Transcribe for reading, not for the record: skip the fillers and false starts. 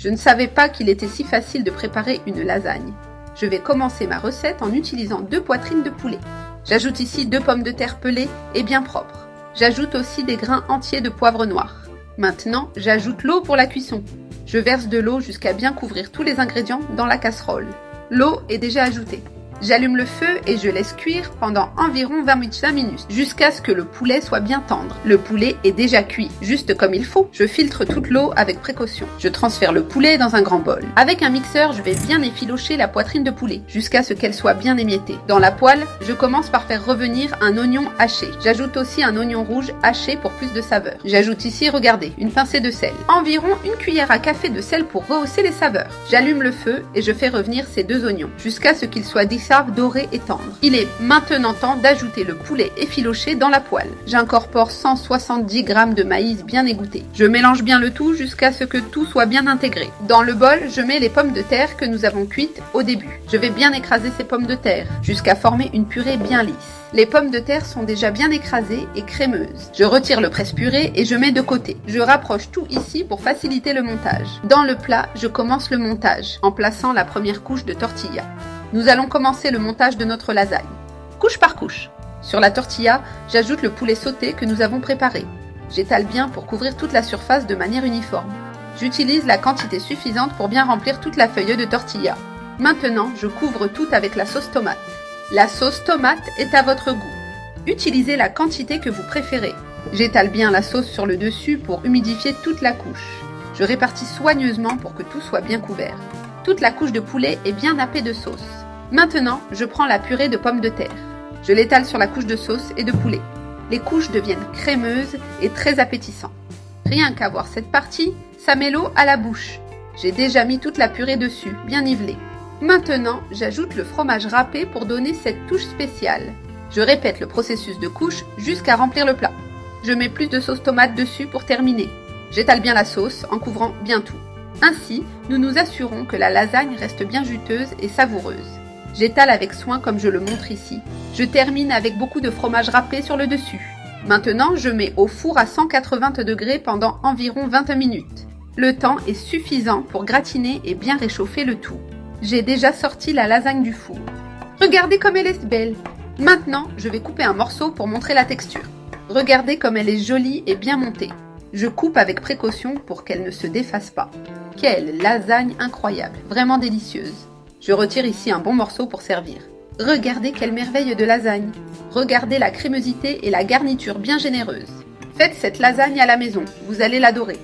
Je ne savais pas qu'il était si facile de préparer une lasagne. Je vais commencer ma recette en utilisant 2 poitrines de poulet. J'ajoute ici 2 pommes de terre pelées et bien propres. J'ajoute aussi des grains entiers de poivre noir. Maintenant, j'ajoute l'eau pour la cuisson. Je verse de l'eau jusqu'à bien couvrir tous les ingrédients dans la casserole. L'eau est déjà ajoutée. J'allume le feu et je laisse cuire pendant environ 25 minutes, jusqu'à ce que le poulet soit bien tendre. Le poulet est déjà cuit, juste comme il faut. Je filtre toute l'eau avec précaution. Je transfère le poulet dans un grand bol. Avec un mixeur, je vais bien effilocher la poitrine de poulet, jusqu'à ce qu'elle soit bien émiettée. Dans la poêle, je commence par faire revenir un oignon haché. J'ajoute aussi un oignon rouge haché pour plus de saveur. J'ajoute ici, regardez, une pincée de sel. Environ 1 cuillère à café de sel pour rehausser les saveurs. J'allume le feu et je fais revenir ces 2 oignons, jusqu'à ce qu'ils soient doré et tendre. Il est maintenant temps d'ajouter le poulet effiloché dans la poêle. J'incorpore 170 g de maïs bien égoutté. Je mélange bien le tout jusqu'à ce que tout soit bien intégré. Dans le bol, je mets les pommes de terre que nous avons cuites au début. Je vais bien écraser ces pommes de terre jusqu'à former une purée bien lisse. Les pommes de terre sont déjà bien écrasées et crémeuses. Je retire le presse-purée et je mets de côté. Je rapproche tout ici pour faciliter le montage. Dans le plat, je commence le montage en plaçant la première couche de tortilla. Nous allons commencer le montage de notre lasagne, couche par couche. Sur la tortilla, j'ajoute le poulet sauté que nous avons préparé. J'étale bien pour couvrir toute la surface de manière uniforme. J'utilise la quantité suffisante pour bien remplir toute la feuille de tortilla. Maintenant, je couvre tout avec la sauce tomate. La sauce tomate est à votre goût. Utilisez la quantité que vous préférez. J'étale bien la sauce sur le dessus pour humidifier toute la couche. Je répartis soigneusement pour que tout soit bien couvert. Toute la couche de poulet est bien nappée de sauce. Maintenant, je prends la purée de pommes de terre. Je l'étale sur la couche de sauce et de poulet. Les couches deviennent crémeuses et très appétissantes. Rien qu'à voir cette partie, ça met l'eau à la bouche. J'ai déjà mis toute la purée dessus, bien nivelée. Maintenant, j'ajoute le fromage râpé pour donner cette touche spéciale. Je répète le processus de couche jusqu'à remplir le plat. Je mets plus de sauce tomate dessus pour terminer. J'étale bien la sauce en couvrant bien tout. Ainsi, nous nous assurons que la lasagne reste bien juteuse et savoureuse. J'étale avec soin comme je le montre ici. Je termine avec beaucoup de fromage râpé sur le dessus. Maintenant, je mets au four à 180 degrés pendant environ 20 minutes. Le temps est suffisant pour gratiner et bien réchauffer le tout. J'ai déjà sorti la lasagne du four. Regardez comme elle est belle. Maintenant, je vais couper un morceau pour montrer la texture. Regardez comme elle est jolie et bien montée. Je coupe avec précaution pour qu'elle ne se défasse pas. Quelle lasagne incroyable, vraiment délicieuse. Je retire ici un bon morceau pour servir. Regardez quelle merveille de lasagne. Regardez la crémosité et la garniture bien généreuse. Faites cette lasagne à la maison, vous allez l'adorer.